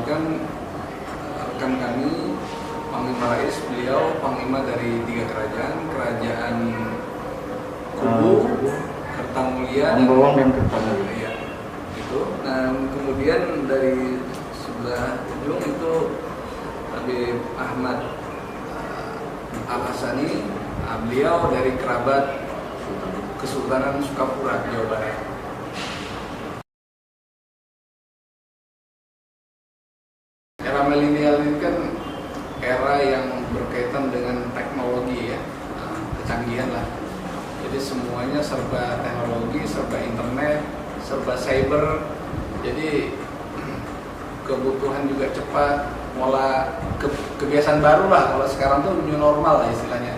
merupakan rekan kami, Panglima Rais. Beliau Panglima dari 3 kerajaan, Kerajaan Kubu, Kertamulia, dan Kertamulia. Ya, itu. Dan kemudian dari sebelah ujung itu Habib Ahmad Al-Hasani. Beliau dari kerabat Kesultanan Sukapura, Jawa Barat. Era milenial ini kan era yang berkaitan dengan teknologi ya, kecanggihan lah. Jadi semuanya serba teknologi, serba internet, serba cyber. Jadi kebutuhan juga cepat, kebiasaan baru lah. Kalau sekarang tuh new normal lah istilahnya.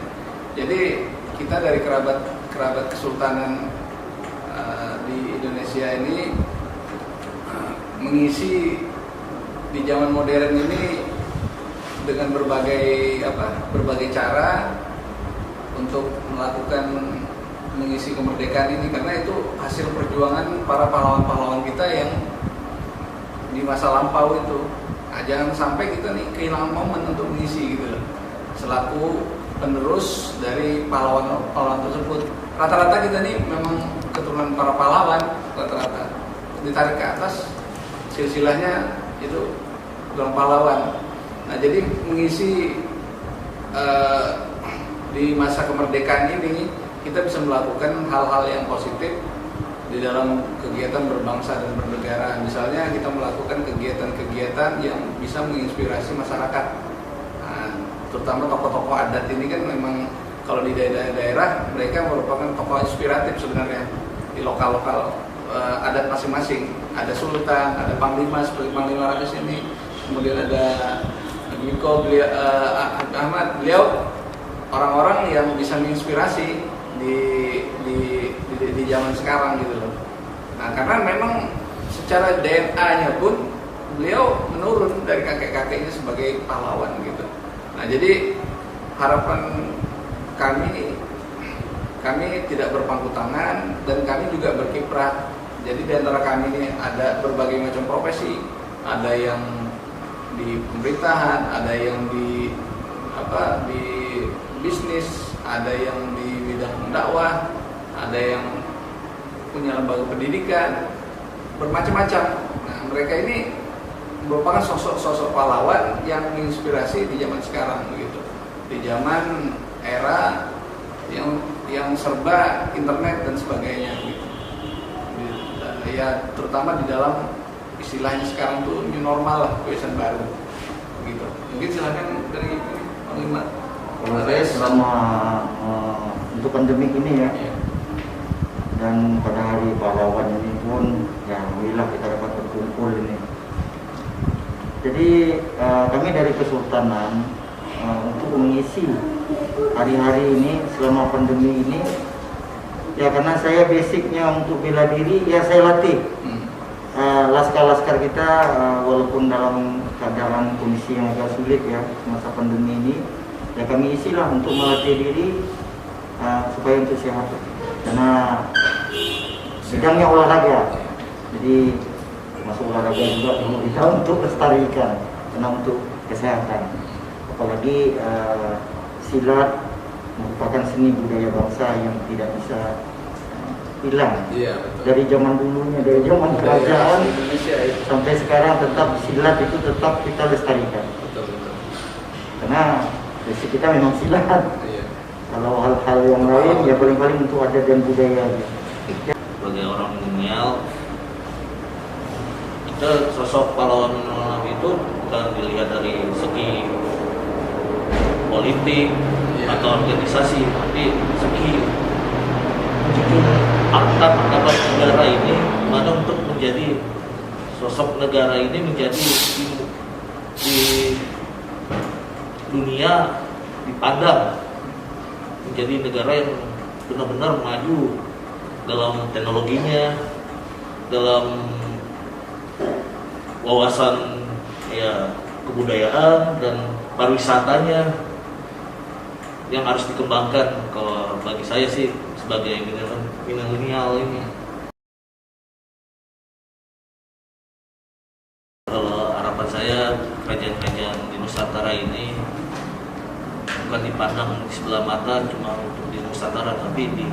Jadi kita dari kerabat kesultanan di Indonesia ini mengisi di zaman modern ini dengan berbagai cara untuk melakukan mengisi kemerdekaan ini, karena itu hasil perjuangan para pahlawan-pahlawan kita yang di masa lampau itu. Nah, jangan sampai kita nih kehilangan momen untuk mengisi gitu loh, selaku penerus dari pahlawan tersebut. Rata-rata kita nih memang keturunan para pahlawan, rata-rata ditarik ke atas silsilahnya itu orang pahlawan. Nah, jadi mengisi di masa kemerdekaan ini kita bisa melakukan hal-hal yang positif di dalam kegiatan berbangsa dan bernegara. Misalnya kita melakukan kegiatan-kegiatan yang bisa menginspirasi masyarakat. Nah, terutama tokoh-tokoh adat ini kan memang kalau di daerah-daerah mereka merupakan tokoh inspiratif sebenarnya di lokal-lokal adat masing-masing. Ada sultan, ada panglima seperti Panglima Rais ini, kemudian ada Miko, Ahmad, beliau orang-orang yang bisa menginspirasi di zaman sekarang gitu loh. Nah, karena memang secara DNA-nya pun beliau menurun dari kakek-kakeknya sebagai pahlawan gitu. Nah, jadi harapan kami tidak berpangku tangan dan kami juga berkiprah. Jadi di antara kami ini ada berbagai macam profesi, ada yang di pemerintahan, ada yang di bisnis, ada yang di bidang dakwah, ada yang punya lembaga pendidikan, bermacam-macam. Nah, mereka ini merupakan sosok-sosok pahlawan yang menginspirasi di zaman sekarang begitu. Di zaman era yang serba internet dan sebagainya gitu. Ya, terutama di dalam istilahnya sekarang tuh new normal lah, kebiasaan baru begitu. Mungkin silakan dari Panglima. Kalau saya selama untuk pandemi ini ya, dan pada hari pahlawan ini pun ya alhamdulillah kita dapat berkumpul ini. Jadi kami dari Kesultanan untuk mengisi hari-hari ini selama pandemi ini ya, karena saya basicnya untuk bela diri ya, saya latih laskar-laskar kita walaupun dalam keadaan kondisi yang agak sulit ya masa pandemi ini, ya kami isilah untuk melatih diri supaya untuk sehat, karena bidangnya olahraga, jadi masuk olahraga juga kita untuk lestarikan, karena untuk kesehatan. Apalagi silat merupakan seni budaya bangsa yang tidak bisa hilang. Iya, dari zaman dulunya, dari zaman kerajaan sampai sekarang tetap silat itu tetap kita lestarikan. Betul. Karena basic kita memang silat. Iya. Kalau hal-hal yang lain ya paling-paling untuk adat dan budaya. Sebagai orang milenial, kita sosok pahlawan itu bukan dilihat dari segi politik atau organisasi, tapi segi menjunjung harkat martabat negara ini, mana untuk menjadi sosok negara ini menjadi di dunia dipandang menjadi negara yang benar-benar maju dalam teknologinya, dalam wawasan ya kebudayaan dan pariwisatanya yang harus dikembangkan. Kalau bagi saya sih sebagai milenial ini, kalau harapan saya kerajaan-kerajaan di Nusantara ini bukan dipandang di sebelah mata cuma untuk di Nusantara, tapi di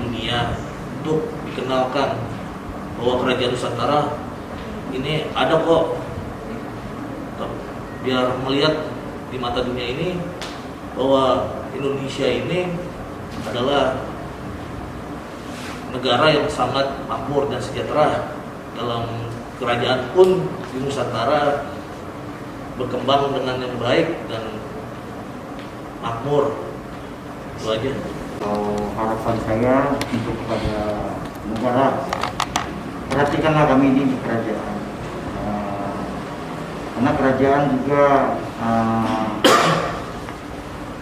dunia, untuk dikenalkan bahwa kerajaan Nusantara ini ada kok, biar melihat di mata dunia ini bahwa Indonesia ini adalah negara yang sangat makmur dan sejahtera. Dalam kerajaan pun di Nusantara berkembang dengan yang baik dan makmur. Itu aja. Harapan saya untuk kepada negara, perhatikanlah kami ini di kerajaan, karena kerajaan juga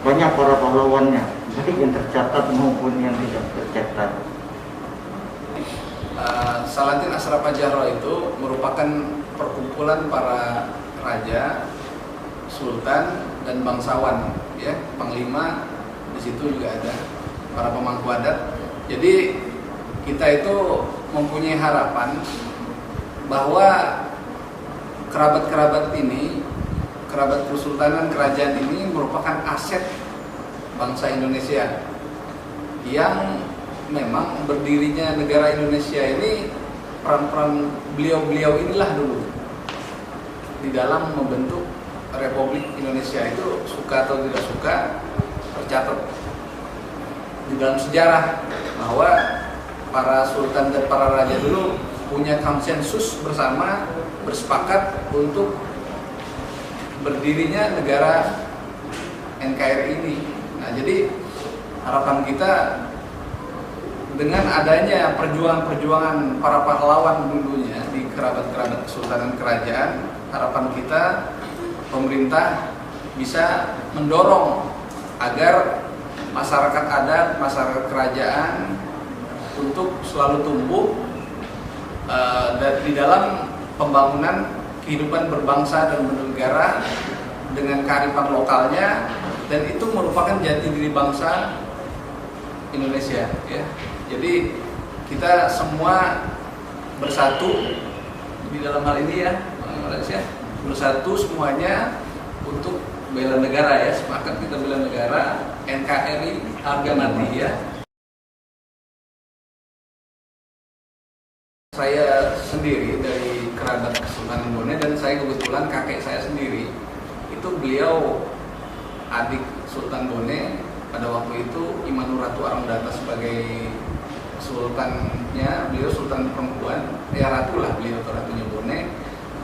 banyak para pahlawannya, baik yang tercatat maupun yang tidak tercatat. Salatin Ashraf Jarrah itu merupakan perkumpulan para raja, sultan, dan bangsawan, ya, panglima. Di situ juga ada para pemangku adat. Jadi kita itu mempunyai harapan bahwa kerabat-kerabat ini, kerabat kesultanan kerajaan ini merupakan aset bangsa Indonesia, yang memang berdirinya negara Indonesia ini, peran-peran beliau-beliau inilah dulu di dalam membentuk Republik Indonesia itu, suka atau tidak suka, tercatat di dalam sejarah bahwa para sultan dan para raja dulu punya konsensus bersama, bersepakat untuk berdirinya negara NKRI ini. Nah, jadi harapan kita dengan adanya perjuangan-perjuangan para pahlawan dulunya di kerabat-kerabat kesultanan kerajaan, harapan kita pemerintah bisa mendorong agar masyarakat adat, masyarakat kerajaan untuk selalu tumbuh di dalam pembangunan kehidupan berbangsa dan bernegara dengan kearifan lokalnya, dan itu merupakan jati diri bangsa Indonesia, ya. Jadi kita semua bersatu di dalam hal ini, ya, Malaysia, bersatu semuanya untuk bela negara, ya. Sepakat kita bela negara, NKRI harga mati, ya. Saya sendiri dari kerabat Kesultanan Bone, dan saya kebetulan kakek saya sendiri itu beliau adik Sultan Bone. Pada waktu itu Imanur Ratu Arumdata sebagai sultannya, beliau sultan perempuan, ya ratu lah beliau, ratunya Bone,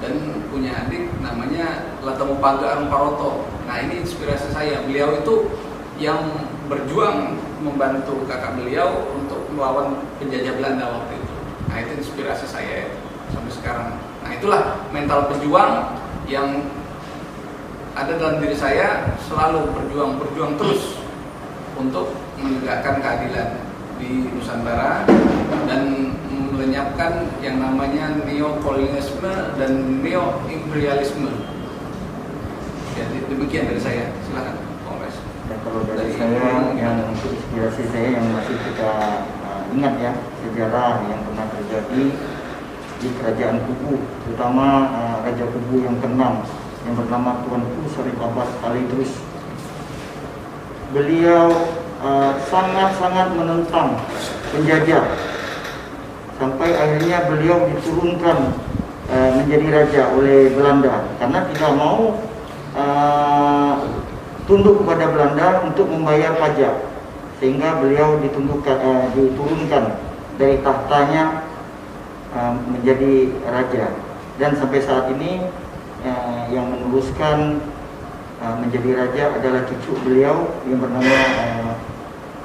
dan punya adik namanya Latamupaga Arumparoto. Nah, ini inspirasi saya. Beliau itu yang berjuang membantu kakak beliau untuk melawan penjajah Belanda waktu itu. Nah, itu inspirasi saya sampai sekarang. Nah, itulah mental pejuang yang ada dalam diri saya, selalu berjuang terus untuk menegakkan keadilan di Nusantara dan melenyapkan yang namanya neokolonialisme dan neo-imperialisme. Jadi demikian dari saya. Silakan, Kongres. Dan kalau dari saya, yang untuk inspirasi saya yang masih kita ingat, ya, sejarah yang pernah terjadi di kerajaan Kubu, terutama Raja Kubu yang ke-6 yang bernama Tuanku Syarif Abbas Al-Idrus. Beliau sangat-sangat menentang penjajah, sampai akhirnya beliau diturunkan menjadi raja oleh Belanda karena tidak mau tunduk kepada Belanda untuk membayar pajak, sehingga beliau diturunkan dari tahtanya menjadi raja. Dan sampai saat ini yang meneruskan menjadi raja adalah cucu beliau yang bernama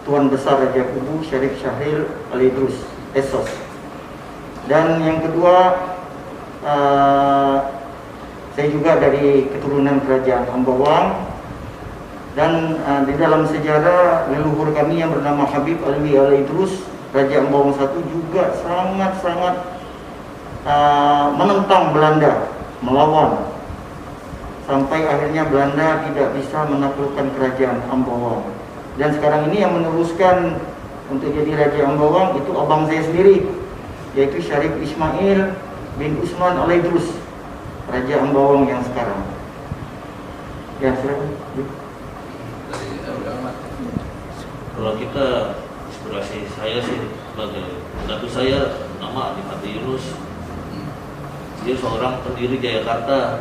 Tuan Besar Raja Kubu Syarif Syahril Al-Idrus Esos. Dan yang kedua, saya juga dari keturunan kerajaan Ambawang, dan di dalam sejarah leluhur kami yang bernama Habib Alwi Al-Idrus Raja Ambawang I juga sangat-sangat menentang Belanda, melawan, sampai akhirnya Belanda tidak bisa menaklukkan kerajaan Ambawang. Dan sekarang ini yang meneruskan untuk jadi Raja Ambawang itu abang saya sendiri, yaitu Syarif Ismail bin Usman Al-Idrus. Raja Ambawang yang sekarang. Ya, silakan. Dari Abu Ahmad. Kalau kita inspirasi saya sih sebagai menantu saya nama Adipati Yunus. Dia seorang pendiri Jayakarta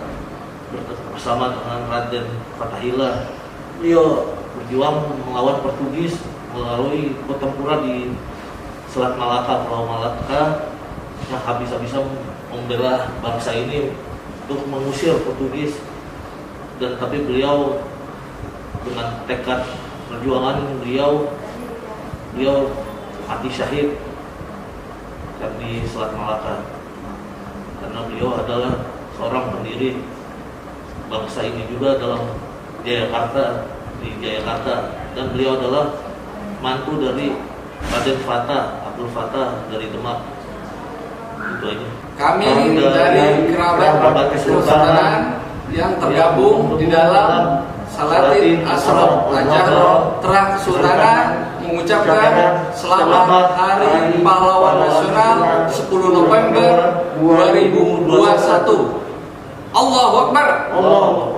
bersama dengan Raden Fathahillah. Beliau berjuang melawan Portugis melalui pertempuran di Selat Malaka, Pulau Malaka, yang habis-habisan membela bangsa ini untuk mengusir Portugis. Dan tapi beliau dengan tekad perjuangan beliau mati syahid di Selat Malaka, karena beliau adalah seorang pendiri bangsa ini juga dalam Jayakarta, di Jayakarta, dan beliau adalah mantu dari Raden Abdul Fattah dari Demak. Itu aja. Kami dari kerabat kesultanan yang tergabung di dalam Salatin Ashraf Al-Jahro Terak Kesultanan mengucapkan selamat Hari Pahlawan Nasional 10 November 2021. Allahu Akbar. Allah